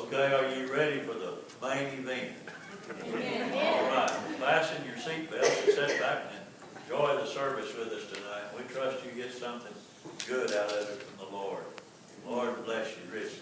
Okay, are you ready for the main event? All right, fasten your seatbelts and sit back and enjoy the service with us tonight. We trust you get something good out of it from the Lord. The Lord bless you richly.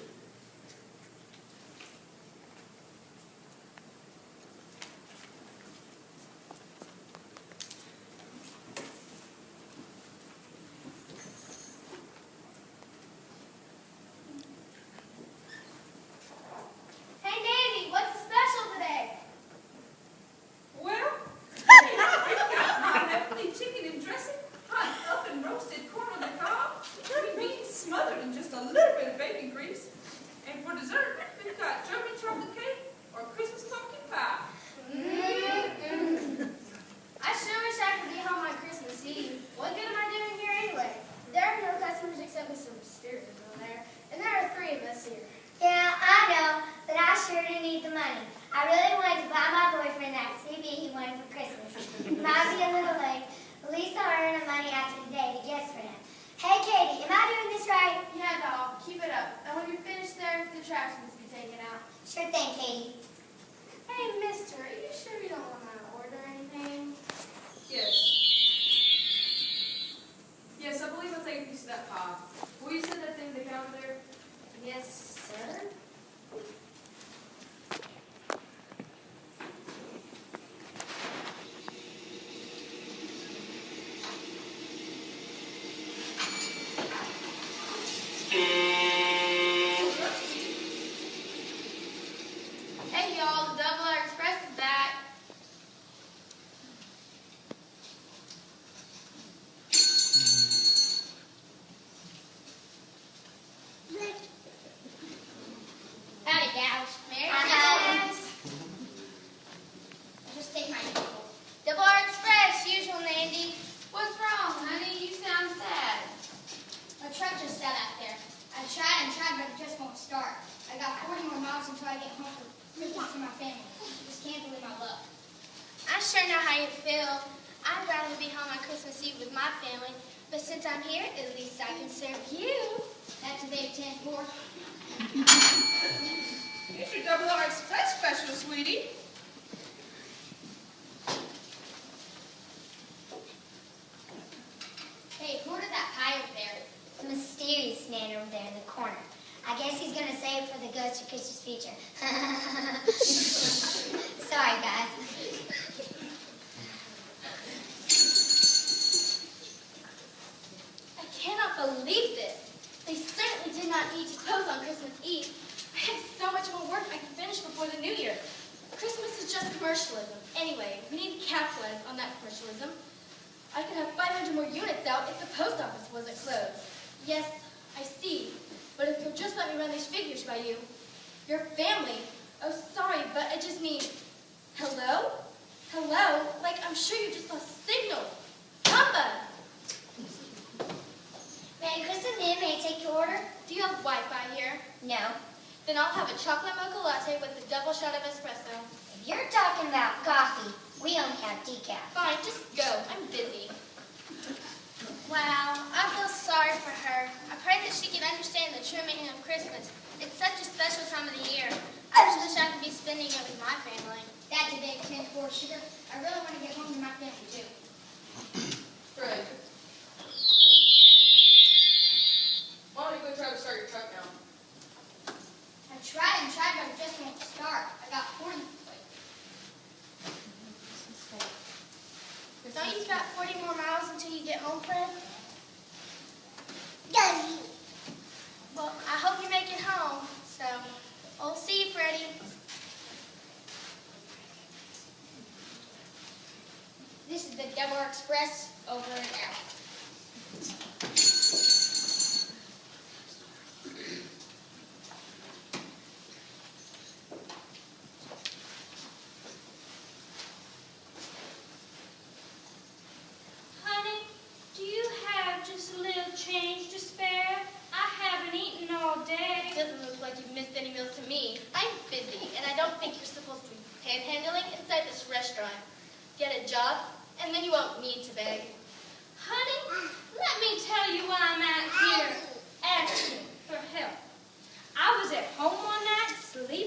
Home one night, sleep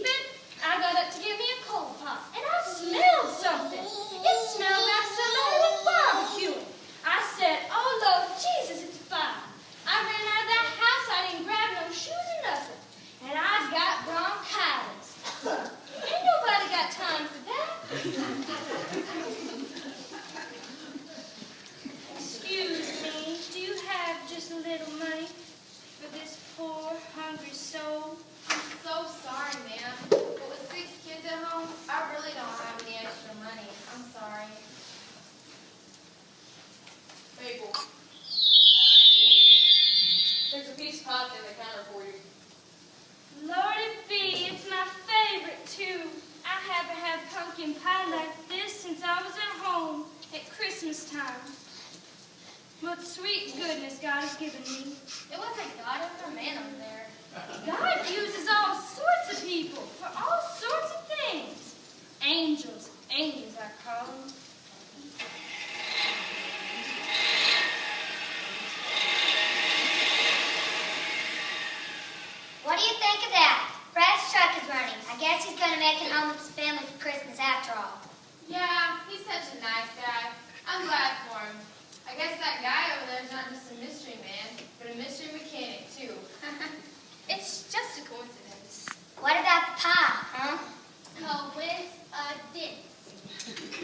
I'm so sorry, ma'am. But with 6 kids at home, I really don't have any extra money. I'm sorry. Mabel, there's a piece of pie in the counter for you. Lord it be, it's my favorite too. I haven't had pumpkin pie like this since I was at home at Christmas time. What sweet goodness God has given me. It wasn't God, it was a man over there. God uses all sorts of people for all sorts of things. Angels, angels I call them. What do you think of that? Brad's truck is running. I guess he's going to make it home with his family for Christmas after all. Yeah, he's such a nice guy. I'm glad for him. I guess that guy over there is not just a mystery man, but a mystery mechanic, too. It's just a coincidence. What about the pie, huh? Coincidence.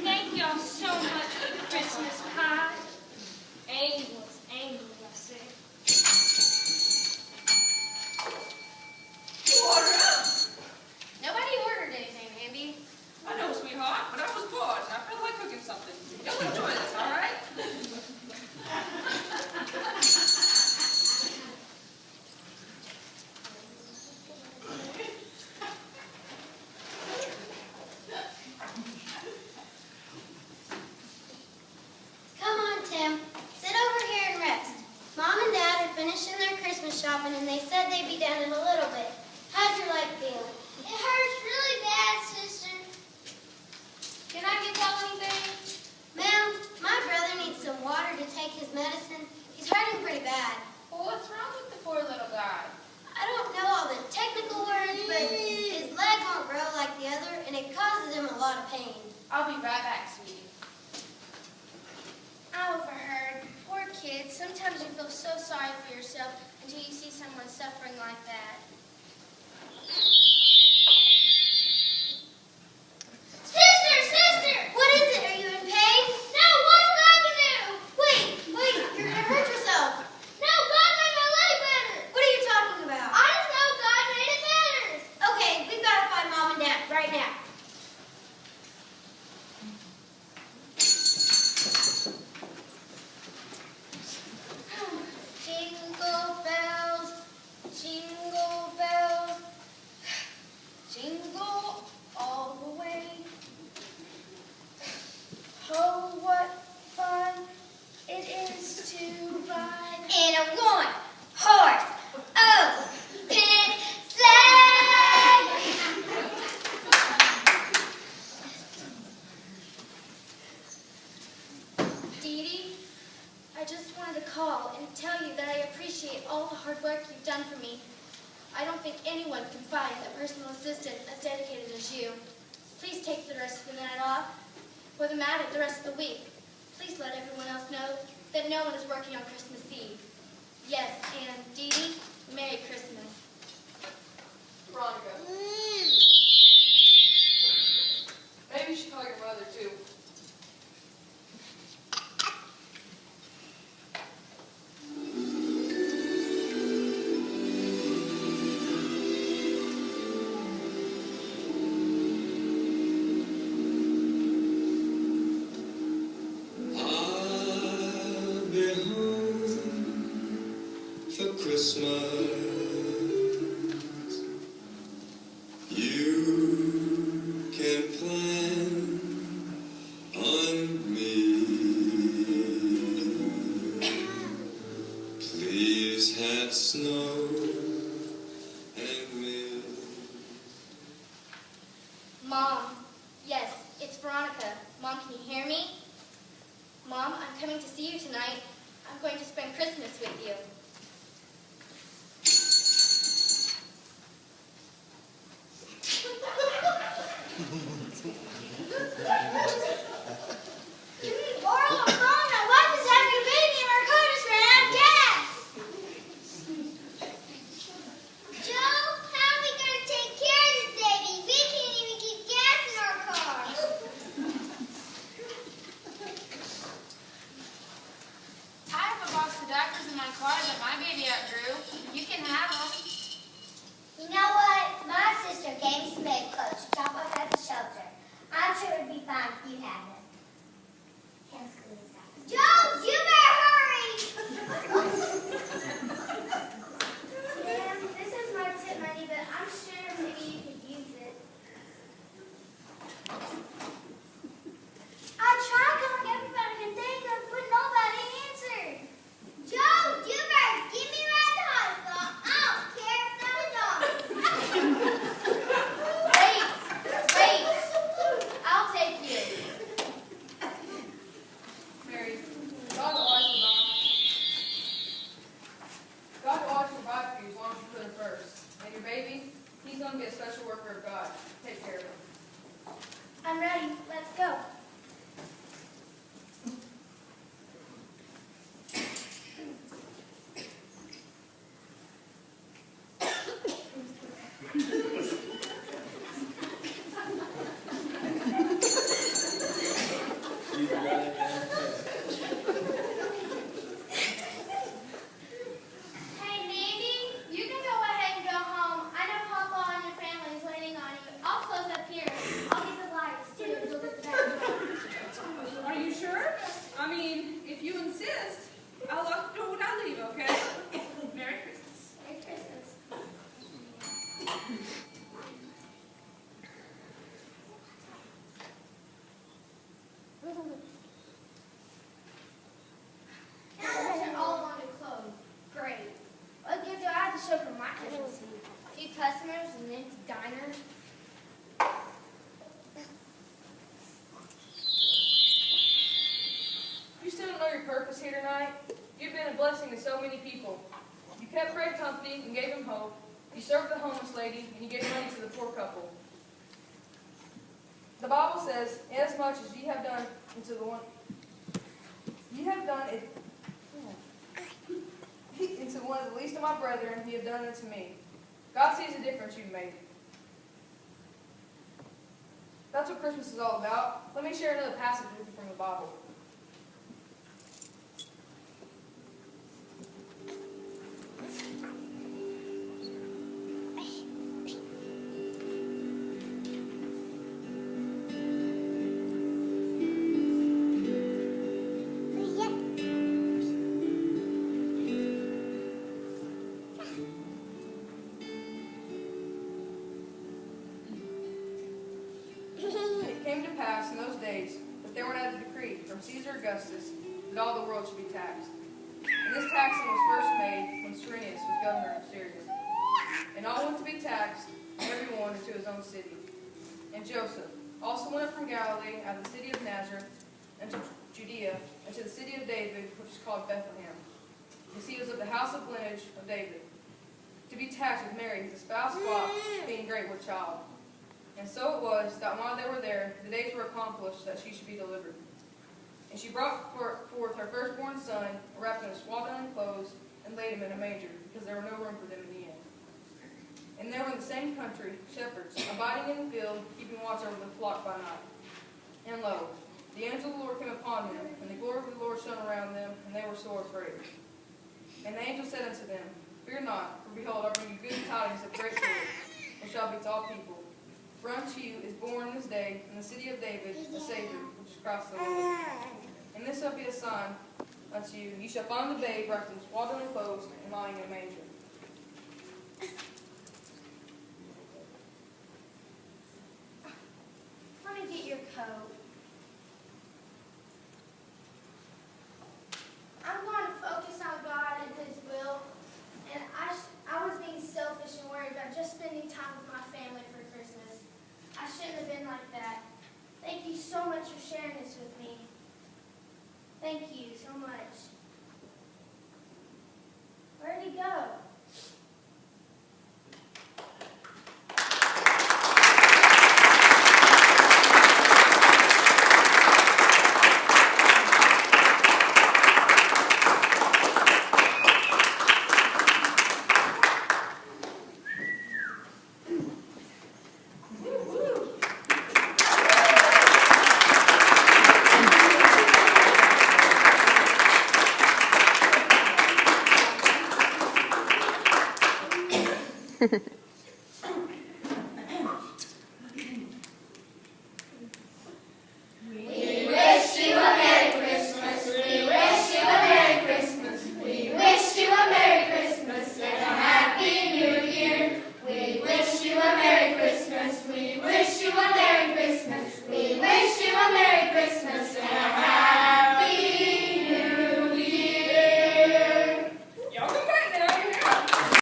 Thank y'all so much for the Christmas pie. Angels, angels, I say. Order up! Nobody ordered anything, Andy. I know, sweetheart, but I was bored and I felt like cooking something. You'll enjoy this, all right? Come on, Tim. Sit over here and rest. Mom and Dad are finishing their Christmas shopping and they said they'd be done in a little bit. How's your leg feeling? It hurts really bad, sister. Can I get y'all anything? Ma'am, my brother needs some water to take his medicine. He's hurting pretty bad. Well, what's wrong with the poor little guy? I don't know all the technical words, but his leg won't grow like the other and it causes him a lot of pain. I'll be right back, sweetie. I overheard. Poor kids. Sometimes you feel so sorry for yourself until you see someone suffering like that. Sister! Sister! What is it? Are you in pain? No, what's God to do? Wait, you're gonna hurt yourself. No, God made my leg better. What are you talking about? I just know God made it better. Okay, we've got to find Mom and Dad right now. Jingle bells, jingle all the way. Oh, what fun it is to ride In a one-horse open sleigh. Dee Dee, I just wanted to call and tell you that I appreciate all the hard work you've done for me. I don't think anyone can find a personal assistant as dedicated as you. Please take the rest of the night off, or the rest of the week. Please let everyone else know that no one is working on Christmas Eve. Yes, and Dee Dee, Merry Christmas. Veronica. Maybe you should call your mother, too. Christmas, you can plan on me. Please have snow and milk. Mom, yes, it's Veronica. Mom, can you hear me? Mom, I'm coming to see you tonight. I'm going to spend Christmas with you. Laurel, my wife is having a baby and our car just ran out of gas. Joe, how are we going to take care of this baby? We can't even keep gas in our car. I have a box of diapers in my car your baby. He's going to be a special worker of God. Take care of him. I'm ready. Let's go. Hey, Mandy, you can go ahead and go home. I know Papa and your family is waiting on you. I'll close up here. I'll get the lights, too. We'll get the back door. Are you sure? I mean, if you insist, I'll lock the door when I leave, okay? Merry Christmas. Merry Christmas. Now these are all on your clothes. Great. What gift do I have to show for my Christmas Eve? A few customers and an empty diner. You still don't know your purpose here tonight? You've been a blessing to so many people. You kept Fred company and gave him hope. You served the homeless lady and you gave money to the poor couple. The Bible says, inasmuch as ye have done unto the one, ye have done it into one of the least of my brethren, ye have done it to me. God sees the difference you've made. That's what Christmas is all about. Let me share another passage with you from the Bible. It came to pass in those days that there went out a decree from Caesar Augustus that all the world should be taxed. And this taxing was first made when Cyrenius was governor of Syria. And all went to be taxed, every one into his own city. And Joseph also went up from Galilee out of the city of Nazareth into Judea, into the city of David, which is called Bethlehem, because he was of the house of lineage of David, to be taxed with Mary, his spouse, while being great with child. And so it was that while they were there, the days were accomplished that she should be delivered. And she brought forth her firstborn son, wrapped in swaddling clothes, and laid him in a manger, because there were no room for them in the inn. And there were in the same country shepherds, abiding in the field, keeping watch over the flock by night. And lo, the angel of the Lord came upon them, and the glory of the Lord shone around them, and they were sore afraid. And the angel said unto them, Fear not, for behold, I bring you good tidings of great joy, which shall be to all people. For unto you is born this day in the city of David a Savior, which is Christ the Lord. And this shall be a sign unto you. You shall find the babe wrapped in swaddling clothes and lying in a manger. Let me get your coat. I'm going to focus on God and His will. And I was being selfish and worried about just spending time with my family for Christmas. I shouldn't have been like that. Thank you so much for sharing this with me. Thank you so much. Where'd he go? Ha ha ha.